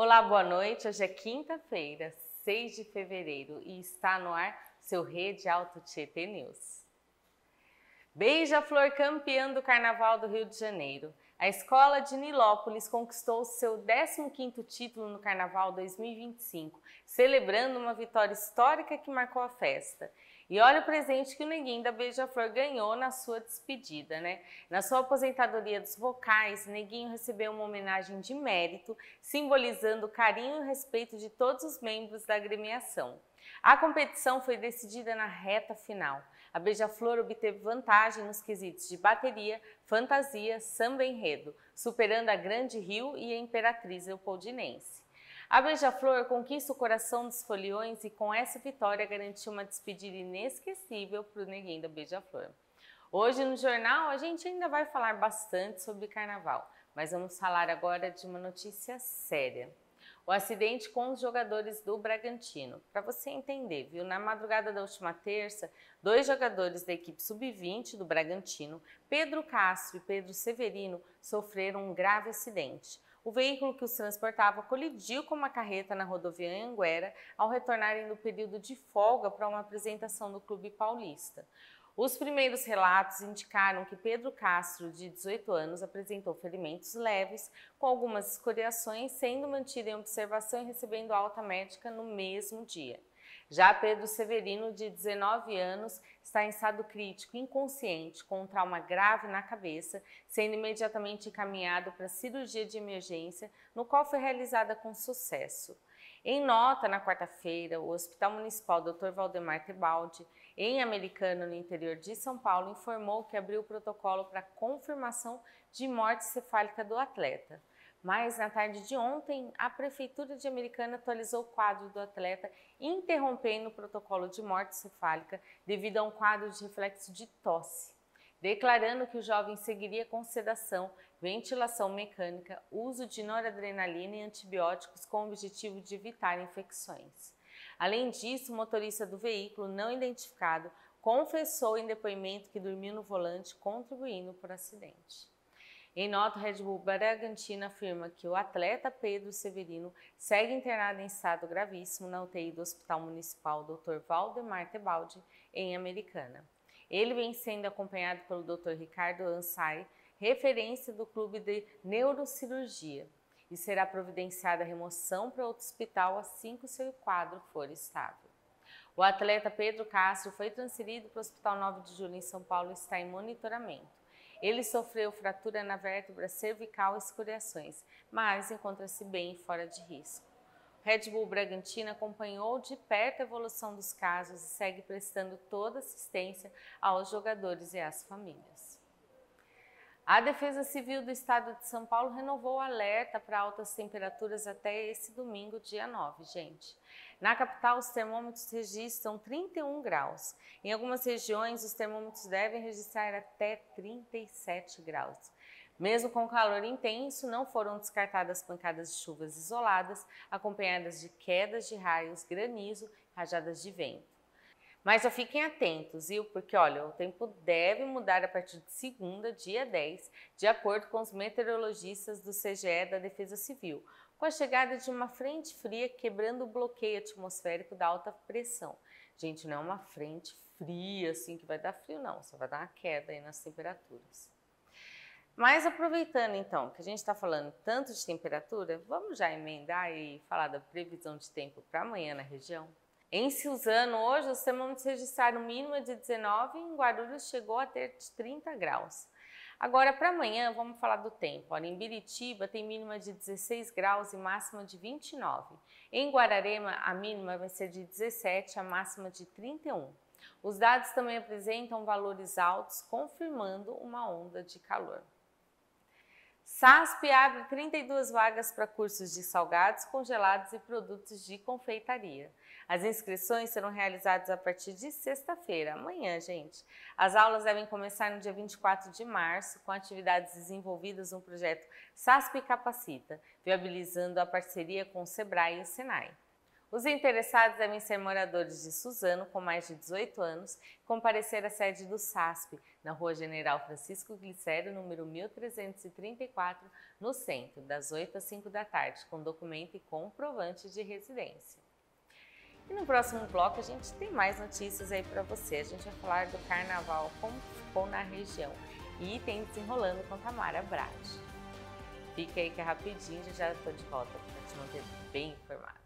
Olá, boa noite. Hoje é quinta-feira, 6 de fevereiro e está no ar seu Rede Alto Tietê News. Beija-Flor campeã do Carnaval do Rio de Janeiro. A escola de Nilópolis conquistou seu 15º título no Carnaval 2025, celebrando uma vitória histórica que marcou a festa. E olha o presente que o neguinho da Beija-Flor ganhou na sua despedida, né? Na sua aposentadoria dos vocais, Neguinho recebeu uma homenagem de mérito, simbolizando o carinho e respeito de todos os membros da agremiação. A competição foi decidida na reta final. A Beija-Flor obteve vantagem nos quesitos de bateria, fantasia, samba enredo, superando a Grande Rio e a Imperatriz Leopoldinense. A Beija-Flor conquista o coração dos foliões e com essa vitória garantiu uma despedida inesquecível para o neguinho da Beija-Flor. Hoje no jornal a gente ainda vai falar bastante sobre carnaval, mas vamos falar agora de uma notícia séria. O acidente com os jogadores do Bragantino. Para você entender, viu? Na madrugada da última terça, 2 jogadores da equipe sub-20 do Bragantino, Pedro Castro e Pedro Severino, sofreram um grave acidente. O veículo que os transportava colidiu com uma carreta na rodovia Anhanguera ao retornarem do período de folga para uma apresentação do Clube Paulista. Os primeiros relatos indicaram que Pedro Castro, de 18 anos, apresentou ferimentos leves, com algumas escoriações, sendo mantido em observação e recebendo alta médica no mesmo dia. Já Pedro Severino, de 19 anos, está em estado crítico, inconsciente, com um trauma grave na cabeça, sendo imediatamente encaminhado para cirurgia de emergência, no qual foi realizada com sucesso. Em nota, na quarta-feira, o Hospital Municipal Dr. Valdemar Tebaldi, em Americana, no interior de São Paulo, informou que abriu o protocolo para confirmação de morte cefálica do atleta. Mas, na tarde de ontem, a Prefeitura de Americana atualizou o quadro do atleta, interrompendo o protocolo de morte cefálica devido a um quadro de reflexo de tosse, declarando que o jovem seguiria com sedação, ventilação mecânica, uso de noradrenalina e antibióticos com o objetivo de evitar infecções. Além disso, o motorista do veículo não identificado confessou em depoimento que dormiu no volante, contribuindo para o acidente. Em nota, o Red Bull Bragantino afirma que o atleta Pedro Severino segue internado em estado gravíssimo na UTI do Hospital Municipal Dr. Valdemar Tebaldi, em Americana. Ele vem sendo acompanhado pelo Dr. Ricardo Ansari, referência do Clube de Neurocirurgia, e será providenciada a remoção para outro hospital assim que o seu quadro for estável. O atleta Pedro Castro foi transferido para o Hospital 9 de Julho em São Paulo e está em monitoramento. Ele sofreu fratura na vértebra cervical e escoriações, mas encontra-se bem fora de risco. O Red Bull Bragantino acompanhou de perto a evolução dos casos e segue prestando toda assistência aos jogadores e às famílias. A Defesa Civil do Estado de São Paulo renovou o alerta para altas temperaturas até esse domingo, dia 9, gente. Na capital, os termômetros registram 31 graus. Em algumas regiões, os termômetros devem registrar até 37 graus. Mesmo com calor intenso, não foram descartadas pancadas de chuvas isoladas, acompanhadas de quedas de raios, granizo e rajadas de vento. Mas só fiquem atentos, viu? Porque, olha, o tempo deve mudar a partir de segunda, dia 10, de acordo com os meteorologistas do CGE da Defesa Civil, com a chegada de uma frente fria quebrando o bloqueio atmosférico da alta pressão. Gente, não é uma frente fria assim que vai dar frio, não, só vai dar uma queda aí nas temperaturas. Mas aproveitando então que a gente está falando tanto de temperatura, vamos já emendar e falar da previsão de tempo para amanhã na região? Em Suzano, hoje, os termômetros registraram mínima de 19 e em Guarulhos chegou a ter 30 graus. Agora, para amanhã, vamos falar do tempo. Olha, em Biritiba tem mínima de 16 graus e máxima de 29. Em Guararema, a mínima vai ser de 17, a máxima de 31. Os dados também apresentam valores altos, confirmando uma onda de calor. SASP abre 32 vagas para cursos de salgados, congelados e produtos de confeitaria. As inscrições serão realizadas a partir de sexta-feira, amanhã, gente. As aulas devem começar no dia 24 de março, com atividades desenvolvidas no projeto SASP Capacita, viabilizando a parceria com o Sebrae e o Senai. Os interessados devem ser moradores de Suzano com mais de 18 anos e comparecer à sede do SASP, na Rua General Francisco Glicério, número 1334, no centro, das 8 às 5 da tarde, com documento e comprovante de residência. E no próximo bloco a gente tem mais notícias aí para você. A gente vai falar do carnaval, como ficou na região, e tem Desenrolando com Tamara Brat. Fica aí que é rapidinho, já estou de volta para te manter bem informado.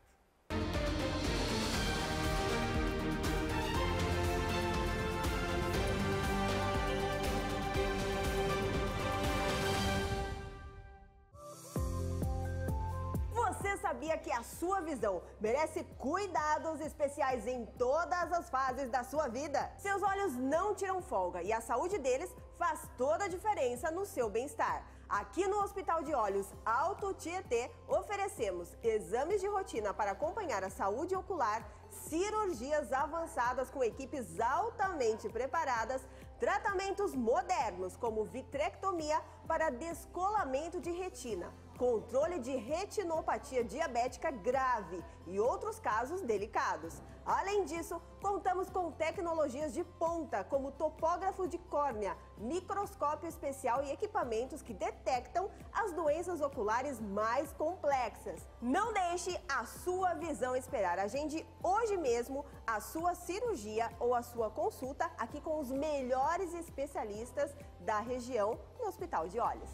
Você sabia que a sua visão merece cuidados especiais em todas as fases da sua vida? Seus olhos não tiram folga e a saúde deles faz toda a diferença no seu bem-estar. Aqui no Hospital de Olhos Alto Tietê, oferecemos exames de rotina para acompanhar a saúde ocular, cirurgias avançadas com equipes altamente preparadas, tratamentos modernos como vitrectomia para descolamento de retina, controle de retinopatia diabética grave e outros casos delicados. Além disso, contamos com tecnologias de ponta, como topógrafo de córnea, microscópio especial e equipamentos que detectam as doenças oculares mais complexas. Não deixe a sua visão esperar. Agende hoje mesmo a sua cirurgia ou a sua consulta aqui com os melhores especialistas da região no Hospital de Olhos.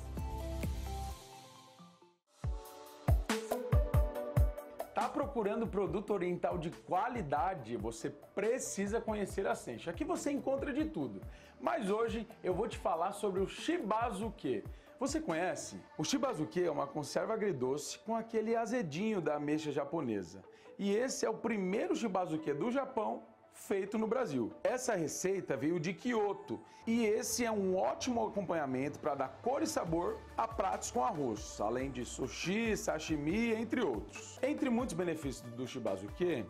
Tá procurando produto oriental de qualidade? Você precisa conhecer a Sencha. Aqui você encontra de tudo. Mas hoje eu vou te falar sobre o shibazuke. Você conhece? O shibazuke é uma conserva agridoce com aquele azedinho da ameixa japonesa. E esse é o primeiro shibazuke do Japão feito no Brasil. Essa receita veio de Kyoto e esse é um ótimo acompanhamento para dar cor e sabor a pratos com arroz, além de sushi, sashimi, entre outros. Entre muitos benefícios do shibazuke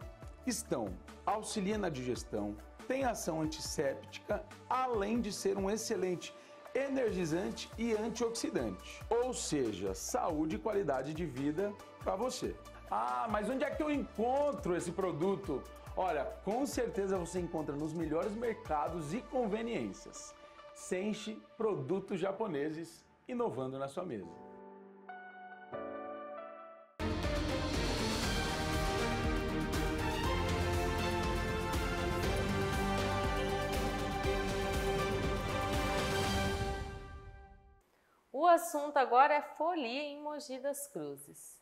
estão: auxilia na digestão, tem ação antisséptica, além de ser um excelente energizante e antioxidante. Ou seja, saúde e qualidade de vida para você. Ah, mas onde é que eu encontro esse produto? Olha, com certeza você encontra nos melhores mercados e conveniências. Senshi, produtos japoneses, inovando na sua mesa. O assunto agora é folia em Mogi das Cruzes.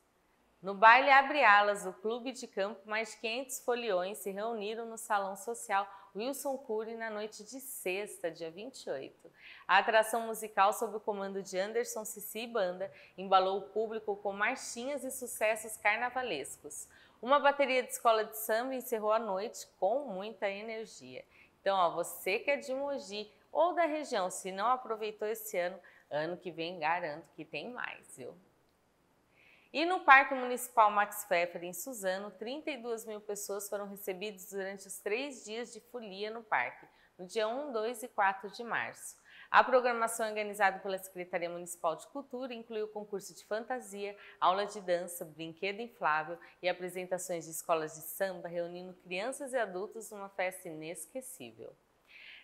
No baile Abre Alas do Clube de Campo, mais de 500 foliões se reuniram no Salão Social Wilson Cury na noite de sexta, dia 28. A atração musical, sob o comando de Anderson Cici e Banda, embalou o público com marchinhas e sucessos carnavalescos. Uma bateria de escola de samba encerrou a noite com muita energia. Então, você que é de Mogi ou da região, se não aproveitou esse ano, ano que vem garanto que tem mais, viu? E no Parque Municipal Max Pfeffer, em Suzano, 32 mil pessoas foram recebidas durante os 3 dias de folia no parque, no dia 1, 2 e 4 de março. A programação organizada pela Secretaria Municipal de Cultura incluiu concurso de fantasia, aula de dança, brinquedo inflável e apresentações de escolas de samba, reunindo crianças e adultos numa festa inesquecível.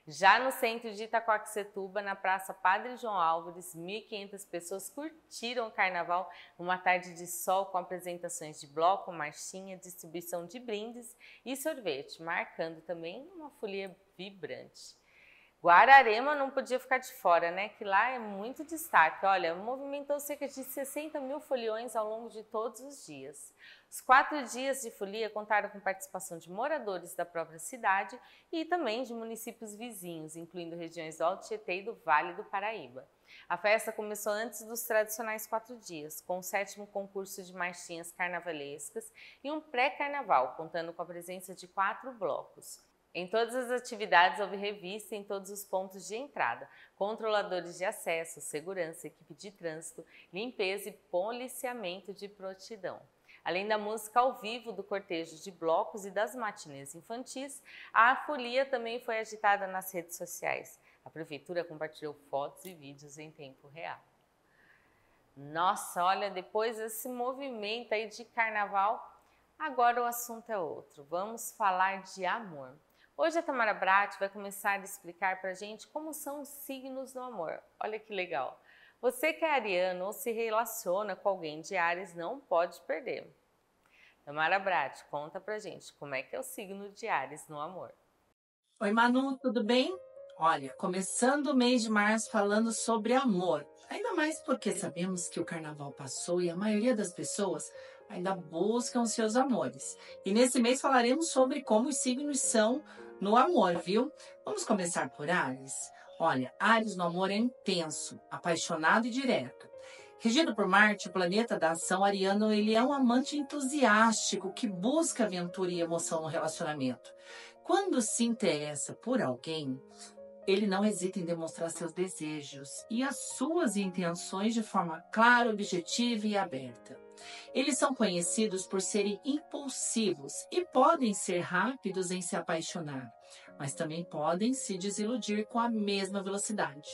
Já no centro de Itaquaquecetuba, na Praça Padre João Álvares, 1.500 pessoas curtiram o carnaval numa tarde de sol com apresentações de bloco, marchinha, distribuição de brindes e sorvete, marcando também uma folia vibrante. Guararema não podia ficar de fora, né? Que lá é muito destaque. Olha, movimentou cerca de 60 mil foliões ao longo de todos os dias. Os 4 dias de folia contaram com participação de moradores da própria cidade e também de municípios vizinhos, incluindo regiões do Alto Tietê e do Vale do Paraíba. A festa começou antes dos tradicionais 4 dias, com o 7º concurso de marchinhas carnavalescas e um pré-carnaval, contando com a presença de 4 blocos. Em todas as atividades houve revista em todos os pontos de entrada, controladores de acesso, segurança, equipe de trânsito, limpeza e policiamento de prontidão. Além da música ao vivo, do cortejo de blocos e das matinês infantis, a folia também foi agitada nas redes sociais. A prefeitura compartilhou fotos e vídeos em tempo real. Nossa, olha, depois desse movimento aí de carnaval, Agora o assunto é outro, vamos falar de amor. Hoje a Tamara Bratti vai começar a explicar pra gente como são os signos do amor. Olha que legal! Você que é ariano ou se relaciona com alguém de Áries não pode perder. Tamara Bratti, conta pra gente como é que é o signo de Áries no amor. Oi Manu, tudo bem? Olha, começando o mês de março falando sobre amor. Ainda mais porque sabemos que o carnaval passou e a maioria das pessoas ainda buscam seus amores. E nesse mês falaremos sobre como os signos são no amor, viu? Vamos começar por Áries? Olha, Áries no amor é intenso, apaixonado e direto. Regido por Marte, o planeta da ação, ariano, ele é um amante entusiástico que busca aventura e emoção no relacionamento. Quando se interessa por alguém, ele não hesita em demonstrar seus desejos e as suas intenções de forma clara, objetiva e aberta. Eles são conhecidos por serem impulsivos e podem ser rápidos em se apaixonar, mas também podem se desiludir com a mesma velocidade.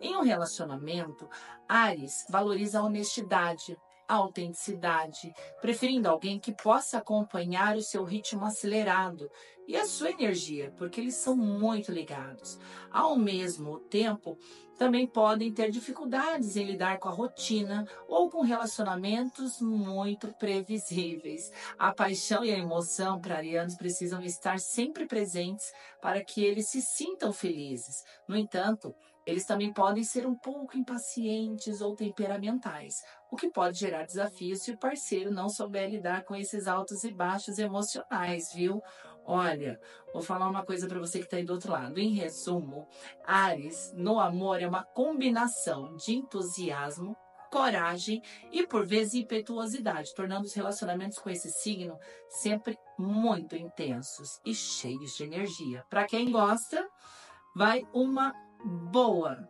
Em um relacionamento, Áries valoriza a honestidade, a autenticidade, preferindo alguém que possa acompanhar o seu ritmo acelerado e a sua energia, porque eles são muito ligados. Ao mesmo tempo, também podem ter dificuldades em lidar com a rotina ou com relacionamentos muito previsíveis. A paixão e a emoção para arianos precisam estar sempre presentes para que eles se sintam felizes. No entanto, eles também podem ser um pouco impacientes ou temperamentais, o que pode gerar desafios se o parceiro não souber lidar com esses altos e baixos emocionais, viu? Olha, vou falar uma coisa para você que está aí do outro lado. Em resumo, Áries no amor é uma combinação de entusiasmo, coragem e, por vezes, impetuosidade, tornando os relacionamentos com esse signo sempre muito intensos e cheios de energia. Para quem gosta, vai uma boa.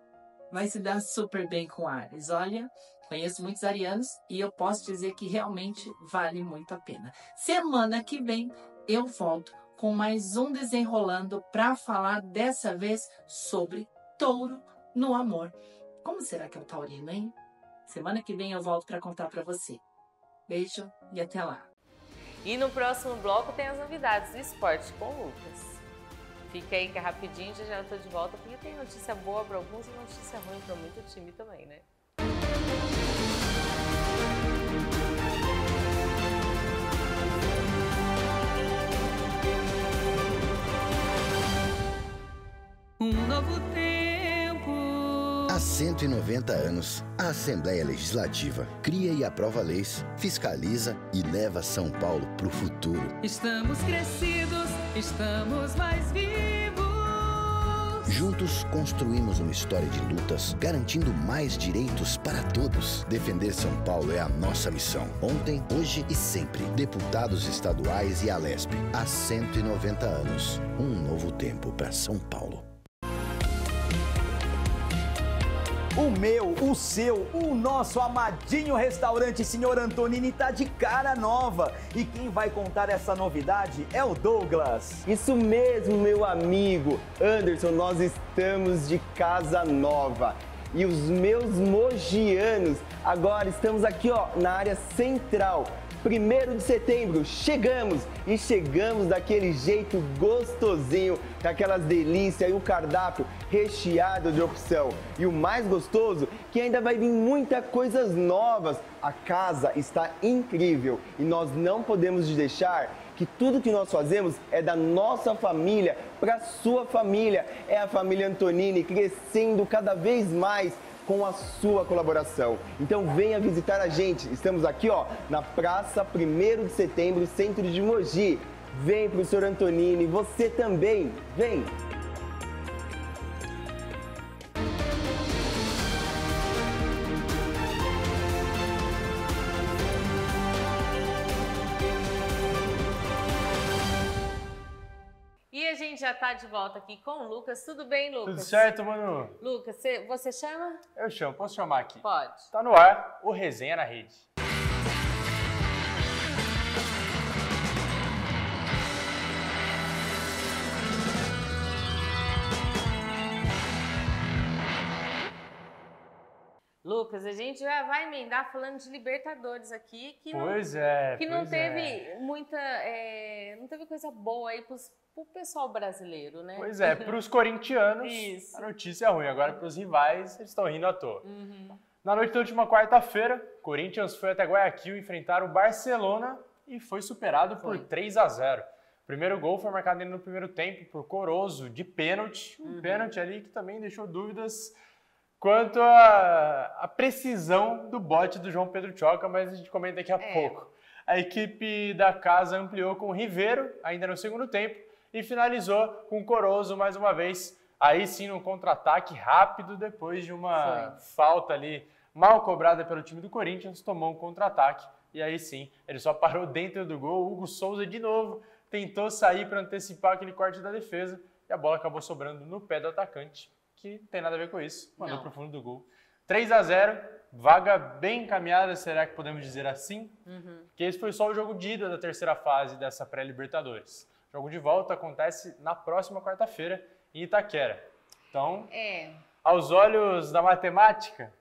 Vai se dar super bem com Áries. Olha, conheço muitos arianos e eu posso dizer que realmente vale muito a pena. Semana que vem eu volto com mais um Desenrolando para falar dessa vez sobre touro no amor. Como será que é o taurino, hein? Semana que vem eu volto para contar para você. Beijo e até lá. E no próximo bloco tem as novidades do esporte com o Lucas. Fica aí que é rapidinho, já eu tô de volta, porque tem notícia boa para alguns e notícia ruim para muito time também, né? Um novo tempo. Há 190 anos, a Assembleia Legislativa cria e aprova leis, fiscaliza e leva São Paulo para o futuro. Estamos crescidos, estamos mais vivos. Juntos construímos uma história de lutas, garantindo mais direitos para todos. Defender São Paulo é a nossa missão. Ontem, hoje e sempre. Deputados estaduais e Alesp. Há 190 anos. Um novo tempo para São Paulo. O meu, o seu, o nosso amadinho restaurante Senhor Antonini tá de cara nova. E quem vai contar essa novidade é o Douglas. Isso mesmo, meu amigo Anderson, nós estamos de casa nova. E os meus mogianos, agora estamos aqui ó, na área central. 1º de setembro, chegamos! E chegamos daquele jeito gostosinho, com aquelas delícias e o cardápio recheado de opção. E o mais gostoso, que ainda vai vir muitas coisas novas. A casa está incrível e nós não podemos deixar que tudo que nós fazemos é da nossa família para a sua família. É a família Antonini crescendo cada vez mais com a sua colaboração. Então venha visitar a gente. Estamos aqui ó, na Praça 1º de Setembro, centro de Mogi. Vem pro Sr. Antonini, você também, vem! E a gente já tá de volta aqui com o Lucas. Tudo bem, Lucas? Tudo certo, Manu? Lucas, você chama? Eu chamo, posso chamar aqui? Pode. Tá no ar o Resenha na Rede. Lucas, a gente já vai emendar falando de Libertadores aqui, que não teve muita, não teve coisa boa aí pro pessoal brasileiro, né? Pois é, pros corintianos a notícia é ruim, agora pros rivais eles estão rindo à toa. Na noite da última quarta-feira, Corinthians foi até Guayaquil enfrentar o Barcelona e foi superado por 3-0. O primeiro gol foi marcado ainda no primeiro tempo por Corozo, de pênalti. Um pênalti ali que também deixou dúvidas quanto à precisão do bote do João Pedro Tchoca, mas a gente comenta daqui a pouco. A equipe da casa ampliou com o Riveiro, ainda no segundo tempo, e finalizou com o Corozo mais uma vez. Aí sim, um contra-ataque rápido, depois de uma falta ali mal cobrada pelo time do Corinthians, tomou um contra-ataque. E aí sim, ele só parou dentro do gol. O Hugo Souza de novo tentou sair para antecipar aquele corte da defesa e a bola acabou sobrando no pé do atacante, que não tem nada a ver com isso. Mandou para o fundo do gol. 3-0, vaga bem encaminhada, será que podemos dizer assim? Porque esse foi só o jogo de ida da terceira fase dessa pré-Libertadores. O jogo de volta acontece na próxima quarta-feira em Itaquera. Então, aos olhos da matemática,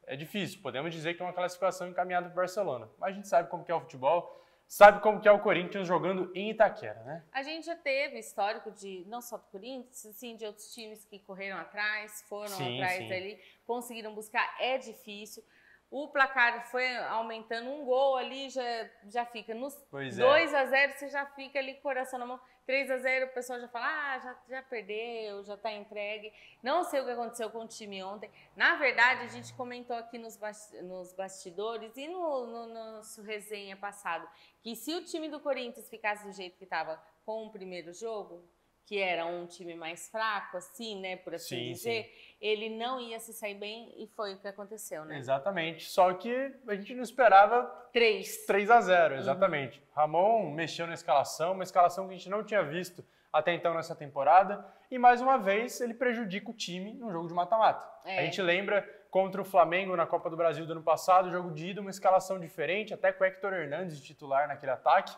é difícil. Podemos dizer que é uma classificação encaminhada para o Barcelona. Mas a gente sabe como que é o futebol, sabe como que é o Corinthians jogando em Itaquera, né? A gente já teve histórico de, não só do Corinthians, assim, de outros times que correram atrás, foram atrás ali, conseguiram buscar. É difícil. O placar foi aumentando, um gol ali já fica nos 2-0, você já fica ali coração na mão. 3-0, o pessoal já fala, já perdeu, já tá entregue. Não sei o que aconteceu com o time ontem. Na verdade, a gente comentou aqui nos bastidores e no nosso resenha passado, que se o time do Corinthians ficasse do jeito que estava com o primeiro jogo, que era um time mais fraco, assim, né, por assim dizer, ele não ia se sair bem e foi o que aconteceu, né? Exatamente, só que a gente não esperava 3-0, exatamente. Ramon mexeu na escalação, uma escalação que a gente não tinha visto até então nessa temporada, e mais uma vez ele prejudica o time num jogo de mata-mata. A gente lembra contra o Flamengo na Copa do Brasil do ano passado, jogo de ida, uma escalação diferente, até com o Héctor Hernandes de titular naquele ataque.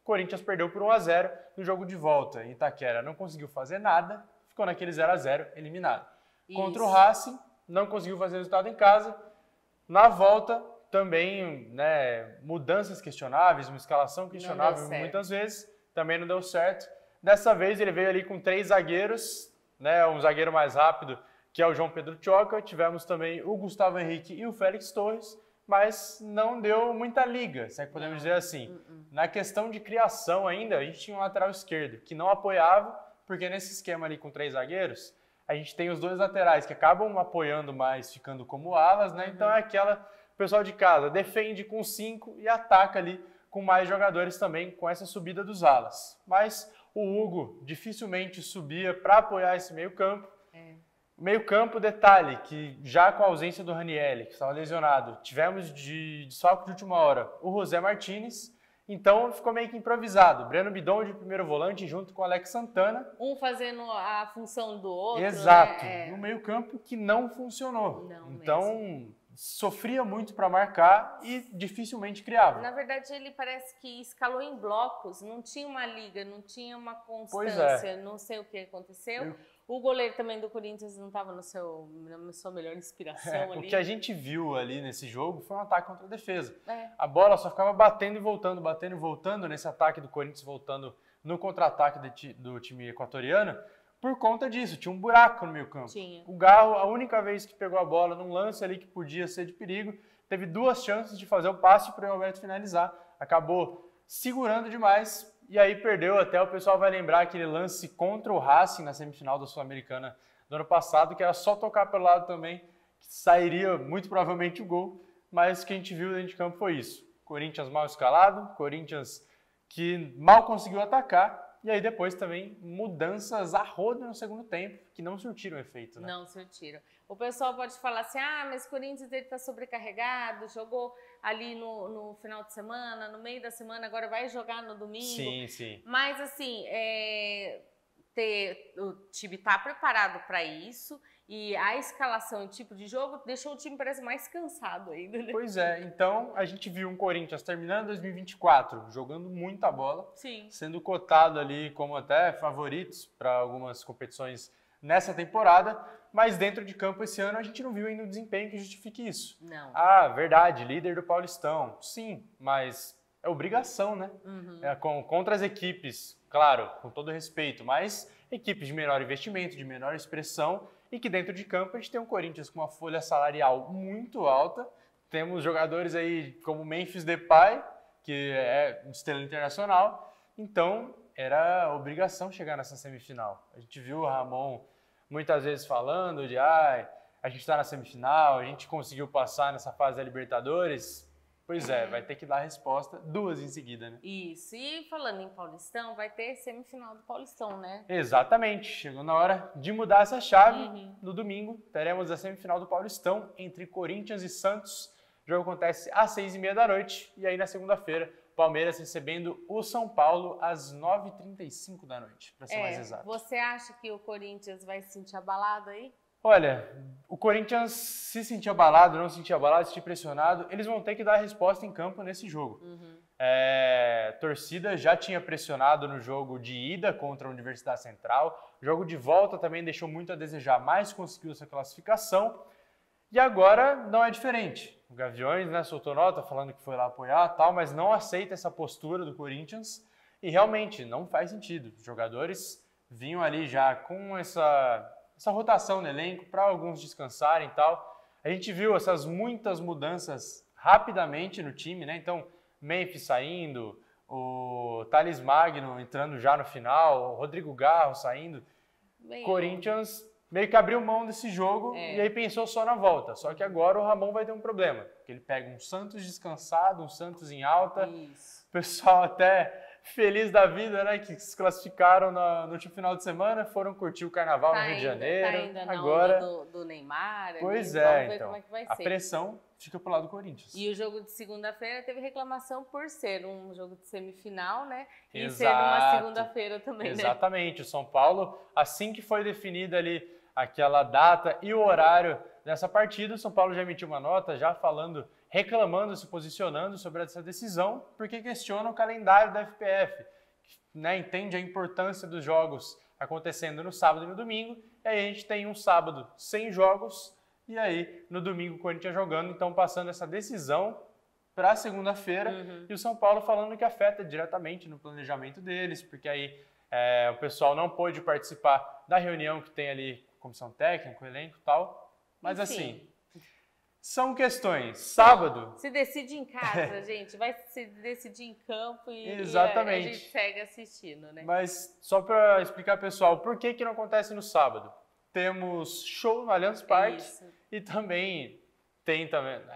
Corinthians perdeu por 1-0 no jogo de volta em Itaquera. Não conseguiu fazer nada, ficou naquele 0-0 eliminado. Contra o Racing, não conseguiu fazer resultado em casa. Na volta, também mudanças questionáveis, uma escalação questionável muitas vezes. Também não deu certo. Dessa vez ele veio ali com 3 zagueiros, um zagueiro mais rápido, que é o João Pedro Tchoca. Tivemos também o Gustavo Henrique e o Félix Torres. Mas não deu muita liga, se é que podemos dizer assim. Na questão de criação ainda, a gente tinha um lateral esquerdo que não apoiava, porque nesse esquema ali com 3 zagueiros, a gente tem os 2 laterais que acabam apoiando mais, ficando como alas, né? Então é aquela, o pessoal de casa defende com 5 e ataca ali com mais jogadores também, com essa subida dos alas. Mas o Hugo dificilmente subia para apoiar esse meio campo. Meio campo, detalhe, que já com a ausência do Ranieri, que estava lesionado, tivemos de salto de última hora o José Martínez, então ficou meio que improvisado. Breno Bidon de primeiro volante junto com o Alex Santana. Um fazendo a função do outro. Exato, no meio campo que não funcionou. Então sofria muito para marcar e dificilmente criava. Na verdade, ele parece que escalou em blocos, não tinha uma liga, não tinha uma constância, não sei o que aconteceu. O goleiro também do Corinthians não estava na sua melhor inspiração ali. O que a gente viu ali nesse jogo foi um ataque contra a defesa. A bola só ficava batendo e voltando nesse ataque do Corinthians, voltando no contra-ataque do time equatoriano. Por conta disso, tinha um buraco no meio campo. O Garro, a única vez que pegou a bola num lance ali que podia ser de perigo, teve 2 chances de fazer o passe para o Alberto finalizar. Acabou segurando demais. E aí perdeu, até o pessoal vai lembrar aquele lance contra o Racing na semifinal da Sul-Americana do ano passado, que era só tocar pelo lado também, que sairia muito provavelmente o gol, mas o que a gente viu dentro de campo foi isso. Corinthians mal escalado, Corinthians que mal conseguiu atacar, e aí depois também mudanças a rodo no segundo tempo, que não surtiram efeito, né? Não surtiram. O pessoal pode falar assim, mas o Corinthians está sobrecarregado, jogou ali no final de semana, no meio da semana, agora vai jogar no domingo. Sim. Mas assim, o time está preparado para isso e a escalação e o tipo de jogo deixou o time parece mais cansado ainda. Né? Pois é, então a gente viu um Corinthians terminando 2024, jogando muita bola, sendo cotado ali como até favoritos para algumas competições nessa temporada, mas dentro de campo esse ano a gente não viu ainda um desempenho que justifique isso. Não. Ah, verdade, líder do Paulistão. Sim, mas é obrigação, né? Contra as equipes, claro, com todo respeito, mas equipes de menor investimento, de menor expressão, e que dentro de campo a gente tem um Corinthians com uma folha salarial muito alta. Temos jogadores aí como Memphis Depay, que é um estrela internacional. Então, era obrigação chegar nessa semifinal. A gente viu o Ramon muitas vezes falando de a gente está na semifinal, a gente conseguiu passar nessa fase da Libertadores. Pois é, vai ter que dar a resposta 2 em seguida, né? Isso. E falando em Paulistão, vai ter semifinal do Paulistão, né? Exatamente. Chegou na hora de mudar essa chave. No domingo, teremos a semifinal do Paulistão entre Corinthians e Santos. O jogo acontece às 6h30 da noite. E aí, na segunda-feira, Palmeiras recebendo o São Paulo às 9h35 da noite, para ser mais exato. Você acha que o Corinthians vai se sentir abalado aí? Olha, o Corinthians se sentir abalado, não se sentir abalado, se sentir pressionado, eles vão ter que dar a resposta em campo nesse jogo. A torcida já tinha pressionado no jogo de ida contra a Universidade Central, o jogo de volta também deixou muito a desejar, mas conseguiu essa classificação. E agora não é diferente. O Gaviões, né, soltou nota falando que foi lá apoiar tal, mas não aceita essa postura do Corinthians e realmente não faz sentido. Os jogadores vinham ali já com essa rotação no elenco para alguns descansarem e tal. A gente viu essas muitas mudanças rapidamente no time, né? Então, Memphis saindo, o Thales Magno entrando já no final, o Rodrigo Garro saindo. Corinthians meio que abriu mão desse jogo e aí pensou só na volta. Só que agora o Ramon vai ter um problema, porque ele pega um Santos descansado, um Santos em alta. Isso. O pessoal até feliz da vida, né, que se classificaram no último final de semana, foram curtir o Carnaval no Rio de Janeiro. Tá ainda agora do Neymar. Pois ali, é, vamos ver então, como é que vai a ser. pressão fica pro lado do Corinthians. E o jogo de segunda-feira teve reclamação por ser um jogo de semifinal, né? E Exato. ser numa segunda-feira também, Exatamente. O São Paulo, assim que foi definida ali aquela data e o horário dessa partida, o São Paulo já emitiu uma nota, já falando, reclamando, se posicionando sobre essa decisão, porque questiona o calendário da FPF, né, entende a importância dos jogos acontecendo no sábado e no domingo, e aí a gente tem um sábado sem jogos, e aí no domingo o Corinthians jogando, então passando essa decisão para a segunda-feira, e o São Paulo falando que afeta diretamente no planejamento deles, porque aí o pessoal não pôde participar da reunião que tem ali, comissão técnica, elenco e tal, mas Enfim. assim, são questões. Sábado... Se decide em casa, gente. Vai se decidir em campo e Exatamente. a gente segue assistindo, né? Mas só para explicar, pessoal, por que não acontece no sábado? Temos show no Allianz Parque e também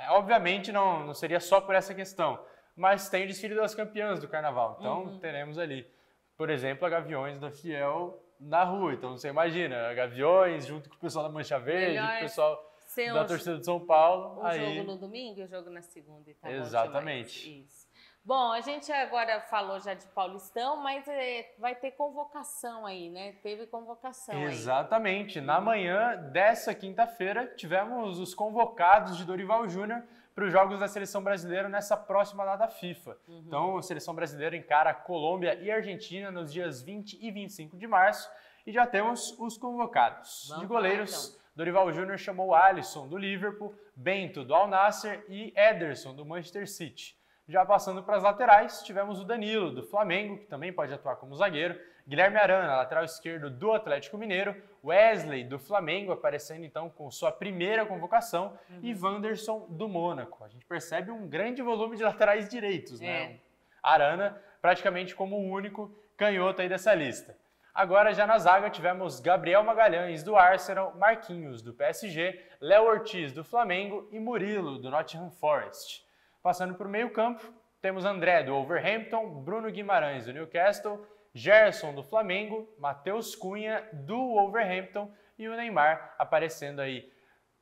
obviamente não seria só por essa questão, mas tem o desfile das campeãs do Carnaval. Então teremos ali, por exemplo, a Gaviões da Fiel na rua. Então você imagina, a Gaviões junto com o pessoal da Mancha Verde, o pessoal da torcida de São Paulo. Jogo no domingo e o jogo na segunda. E tá exatamente. Isso. Bom, a gente agora falou já de Paulistão, mas vai ter convocação aí, né? Teve convocação aí. Exatamente. Na manhã dessa quinta-feira, tivemos os convocados de Dorival Júnior para os Jogos da Seleção Brasileira nessa próxima data FIFA. Então, a Seleção Brasileira encara a Colômbia e a Argentina nos dias 20 e 25 de março. E já temos os convocados. De goleiros, Dorival Júnior chamou Alisson, do Liverpool, Bento, do Al Nassr e Ederson, do Manchester City. Já passando para as laterais, tivemos o Danilo, do Flamengo, que também pode atuar como zagueiro, Guilherme Arana, lateral esquerdo do Atlético Mineiro, Wesley, do Flamengo, aparecendo então com sua primeira convocação, e Wanderson, do Mônaco. A gente percebe um grande volume de laterais direitos, né? Arana praticamente como o único canhoto aí dessa lista. Agora, já na zaga, tivemos Gabriel Magalhães, do Arsenal, Marquinhos, do PSG, Léo Ortiz, do Flamengo e Murilo, do Nottingham Forest. Passando para o meio-campo, temos André, do Wolverhampton, Bruno Guimarães, do Newcastle, Gerson, do Flamengo, Matheus Cunha, do Wolverhampton e o Neymar aparecendo aí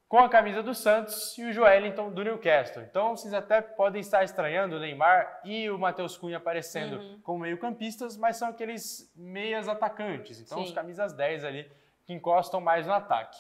com a camisa do Santos e o Joelinton, do Newcastle. Então, vocês até podem estar estranhando o Neymar e o Matheus Cunha aparecendo como meio-campistas, mas são aqueles meias atacantes. Então, os camisas 10 ali que encostam mais no ataque.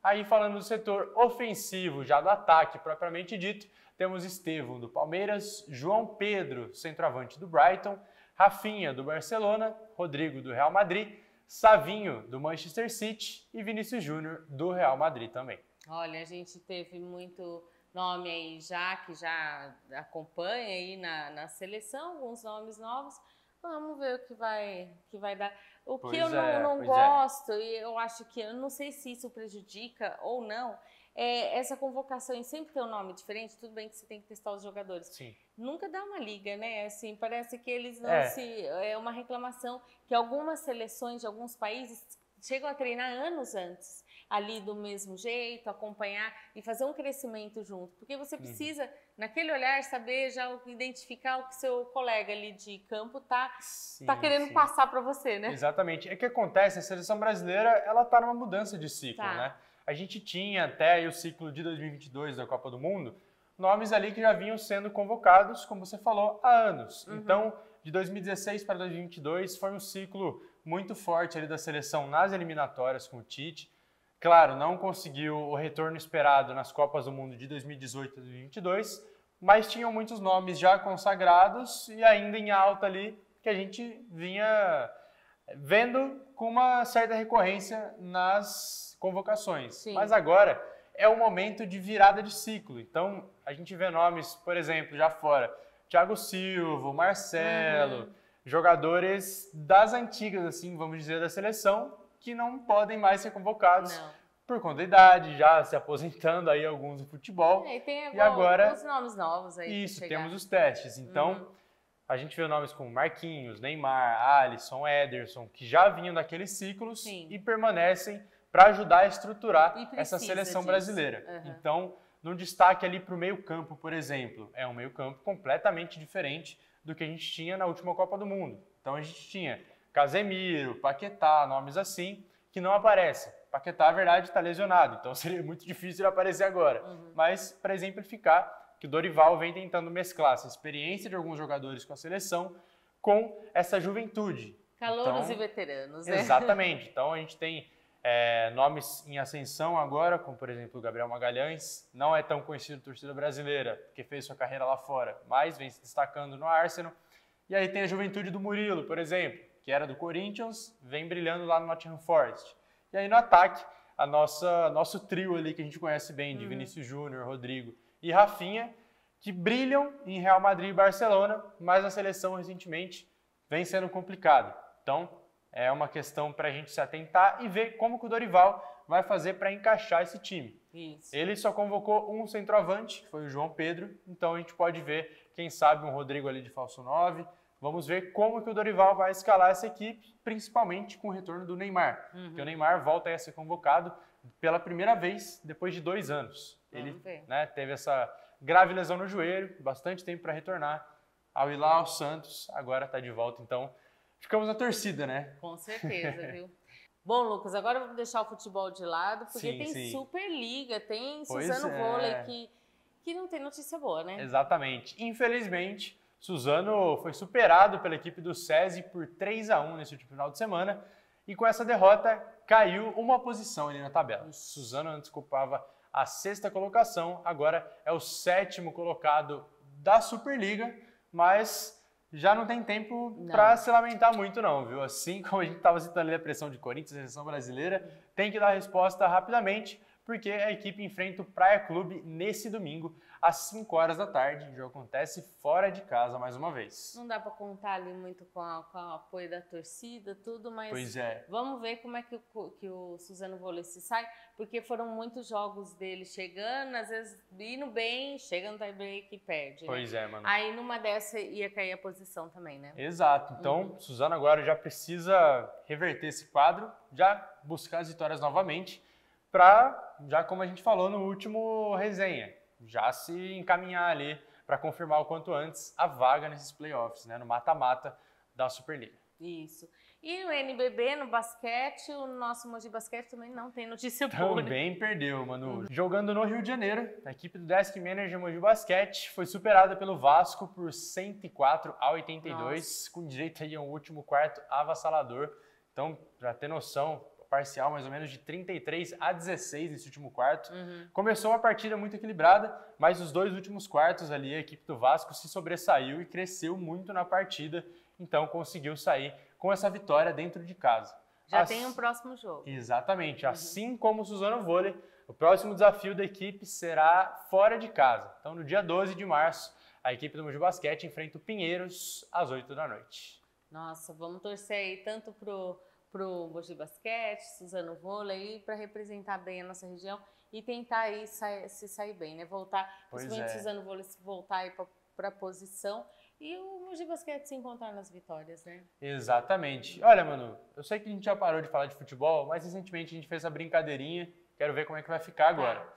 Aí, falando do setor ofensivo, já do ataque propriamente dito, temos Estevão, do Palmeiras, João Pedro, centroavante do Brighton, Rafinha, do Barcelona, Rodrigo, do Real Madrid, Savinho, do Manchester City, e Vinícius Júnior, do Real Madrid também. Olha, a gente teve muito nome aí que já acompanha aí na seleção, alguns nomes novos. Vamos ver o que vai dar. O que eu não gosto, e eu acho que, eu não sei se isso prejudica ou não, é essa convocação em sempre ter um nome diferente. Tudo bem que você tem que testar os jogadores. Sim. Nunca dá uma liga, né? Assim, parece que eles não é uma reclamação que algumas seleções de alguns países chegam a treinar anos antes, ali do mesmo jeito, acompanhar e fazer um crescimento junto. Porque você precisa, naquele olhar, saber já identificar o que seu colega ali de campo tá querendo passar para você, né? Exatamente. É que acontece, a seleção brasileira, ela tá numa mudança de ciclo, né? A gente tinha até aí o ciclo de 2022 da Copa do Mundo, nomes ali que já vinham sendo convocados, como você falou, há anos. Então, de 2016 para 2022 foi um ciclo muito forte ali da seleção nas eliminatórias com o Tite. Claro, não conseguiu o retorno esperado nas Copas do Mundo de 2018 e 2022, mas tinham muitos nomes já consagrados e ainda em alta ali, que a gente vinha vendo com uma certa recorrência nas convocações. Sim. Mas agora é o momento de virada de ciclo. Então, a gente vê nomes, por exemplo, já fora, Thiago Silva, Marcelo, jogadores das antigas, assim, vamos dizer, da seleção, que não podem mais ser convocados por conta da idade, já se aposentando aí alguns do futebol. E agora os nomes novos aí. Isso, temos os testes. Então, a gente vê nomes como Marquinhos, Neymar, Alisson, Ederson, que já vinham daqueles ciclos e permanecem para ajudar a estruturar essa seleção brasileira. Então, num destaque ali para o meio-campo, por exemplo, é um meio-campo completamente diferente do que a gente tinha na última Copa do Mundo. Então, a gente tinha Casemiro, Paquetá, nomes assim, que não aparecem. Paquetá, na verdade, está lesionado, então seria muito difícil ele aparecer agora. Mas, para exemplificar, que o Dorival vem tentando mesclar essa experiência de alguns jogadores com a seleção com essa juventude. Calouros e veteranos, né? Exatamente. Então, a gente tem nomes em ascensão agora, como, por exemplo, o Gabriel Magalhães. Não é tão conhecido na torcida brasileira, porque fez sua carreira lá fora, mas vem se destacando no Arsenal. E aí tem a juventude do Murilo, por exemplo, que era do Corinthians, vem brilhando lá no Nottingham Forest. E aí no ataque, nosso trio ali que a gente conhece bem, de Vinícius Júnior, Rodrigo e Rafinha, que brilham em Real Madrid e Barcelona, mas na seleção recentemente vem sendo complicado. Então, é uma questão para a gente se atentar e ver como que o Dorival vai fazer para encaixar esse time. Isso. Ele só convocou um centroavante, que foi o João Pedro, então a gente pode ver, quem sabe, um Rodrigo ali de falso 9. Vamos ver como que o Dorival vai escalar essa equipe, principalmente com o retorno do Neymar. Porque o Neymar volta a ser convocado pela primeira vez depois de 2 anos. Ele teve essa grave lesão no joelho, bastante tempo para retornar. Ao Hilal, ao Santos, agora está de volta, então ficamos na torcida, né? Com certeza, viu? Bom, Lucas, agora vamos deixar o futebol de lado, porque tem Superliga, tem Suzano Vôlei, que não tem notícia boa, né? Exatamente. Infelizmente, Suzano foi superado pela equipe do SESI por 3-1 nesse último final de semana e com essa derrota caiu uma posição ali na tabela. Suzano antes ocupava a 6ª colocação, agora é o 7º colocado da Superliga, mas já não tem tempo para se lamentar muito não, viu? Assim como a gente estava citando ali a pressão de Corinthians, a seleção brasileira, tem que dar a resposta rapidamente, porque a equipe enfrenta o Praia Clube nesse domingo, às 5 horas da tarde. O jogo acontece fora de casa mais uma vez. Não dá para contar ali muito com o apoio da torcida, tudo, mas vamos ver como é que o Suzano Vôlei se sai, porque foram muitos jogos dele chegando, às vezes indo bem, chega no tie-break e perde. Pois é, mano. Aí numa dessa ia cair a posição também, né? Exato. Então, Suzano agora já precisa reverter esse quadro, já buscar as vitórias novamente, para, já como a gente falou no último resenha, já se encaminhar ali para confirmar o quanto antes a vaga nesses playoffs, né, no mata-mata da Superliga. Isso. E no NBB, no basquete, o nosso Mogi Basquete também não tem notícia boa. Também perdeu, Manu. Jogando no Rio de Janeiro, a equipe do Desk Manager Mogi Basquete foi superada pelo Vasco por 104-82, com direito aí a um último quarto avassalador. Então, para ter noção, parcial mais ou menos de 33-16 nesse último quarto. Começou uma partida muito equilibrada, mas os 2 últimos quartos ali a equipe do Vasco se sobressaiu e cresceu muito na partida, então conseguiu sair com essa vitória dentro de casa. Já tem um próximo jogo. Exatamente. Assim como o Suzano Vôlei, o próximo desafio da equipe será fora de casa. Então, no dia 12 de março, a equipe do Mogi Basquete enfrenta o Pinheiros às 8 da noite. Nossa, vamos torcer aí tanto pro Mogi Basquete, Suzano Vôlei, para representar bem a nossa região e tentar aí se sair bem, né? Voltar, principalmente Suzano Vôlei, voltar aí para a posição e o Mogi Basquete se encontrar nas vitórias, né? Exatamente. Olha, Manu, eu sei que a gente já parou de falar de futebol, mas recentemente a gente fez essa brincadeirinha. Quero ver como é que vai ficar agora.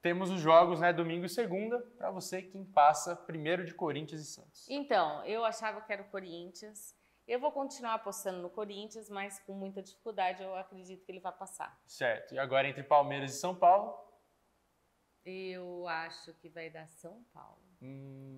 Temos os jogos, né, domingo e segunda, para você quem passa primeiro de Corinthians e Santos. Então, eu achava que era o Corinthians. Eu vou continuar apostando no Corinthians, mas com muita dificuldade eu acredito que ele vai passar. Certo. E agora entre Palmeiras e São Paulo? Eu acho que vai dar São Paulo.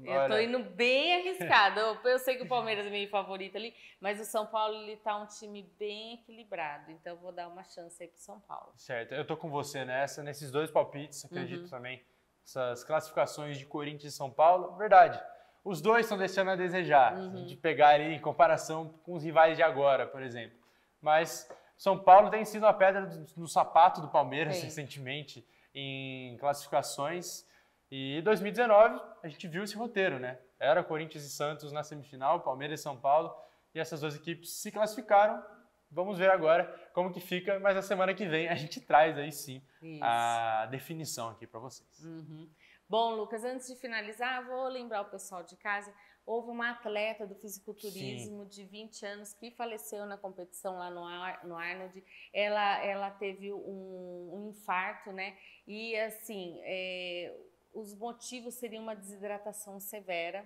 Olha... tô indo bem arriscado. Eu sei que o Palmeiras é meio favorito ali, mas o São Paulo ele tá um time bem equilibrado. Então eu vou dar uma chance aí pro São Paulo. Certo. Eu tô com você nesses dois palpites, acredito também. Essas classificações de Corinthians e São Paulo, verdade. Os dois estão deixando a desejar, de pegar ali em comparação com os rivais de agora, por exemplo. Mas São Paulo tem sido a pedra no sapato do Palmeiras recentemente em classificações. E em 2019 a gente viu esse roteiro, né? Era Corinthians e Santos na semifinal, Palmeiras e São Paulo. E essas duas equipes se classificaram. Vamos ver agora como que fica, mas na semana que vem a gente traz aí sim a definição aqui para vocês. Bom, Lucas, antes de finalizar, vou lembrar o pessoal de casa, houve uma atleta do fisiculturismo de 20 anos que faleceu na competição lá no Arnold. Ela teve um infarto, né? E assim, os motivos seriam uma desidratação severa,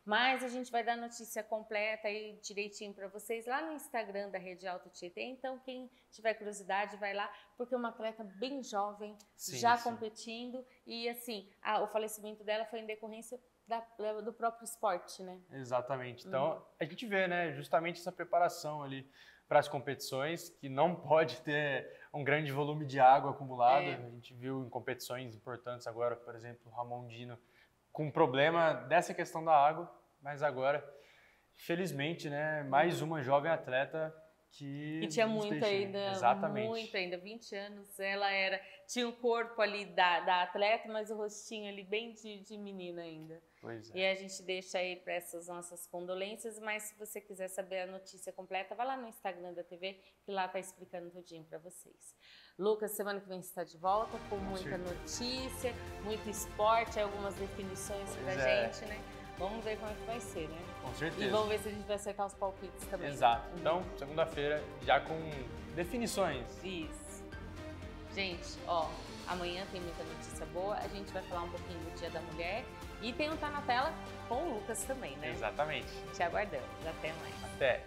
mas a gente vai dar notícia completa e direitinho para vocês lá no Instagram da Rede Alto Tietê. Então, quem tiver curiosidade, vai lá, porque é uma atleta bem jovem, competindo, e assim, o falecimento dela foi em decorrência do próprio esporte, né? Exatamente. Então, a gente vê, né, justamente essa preparação ali para as competições, que não pode ter um grande volume de água acumulado. A gente viu em competições importantes agora, por exemplo, o Ramon Dino com problema dessa questão da água, mas agora, felizmente, né, mais uma jovem atleta que tinha muito ainda, muito ainda, 20 anos, ela tinha o corpo ali da atleta, mas o rostinho ali bem de menina ainda. Pois é. E a gente deixa aí para essas nossas condolências, mas se você quiser saber a notícia completa, vai lá no Instagram da TV, que lá tá explicando tudinho para vocês. Lucas, semana que vem você está de volta com muita notícia, muito esporte, algumas definições pra gente, né? Vamos ver como é que vai ser, né? Com certeza. E vamos ver se a gente vai acertar os palpites também. Exato. Então, segunda-feira, já com definições. Isso. Gente, amanhã tem muita notícia boa. A gente vai falar um pouquinho do Dia da Mulher. E tem um Tá na Tela com o Lucas também, né? Exatamente. Te aguardamos. Até mais. Até.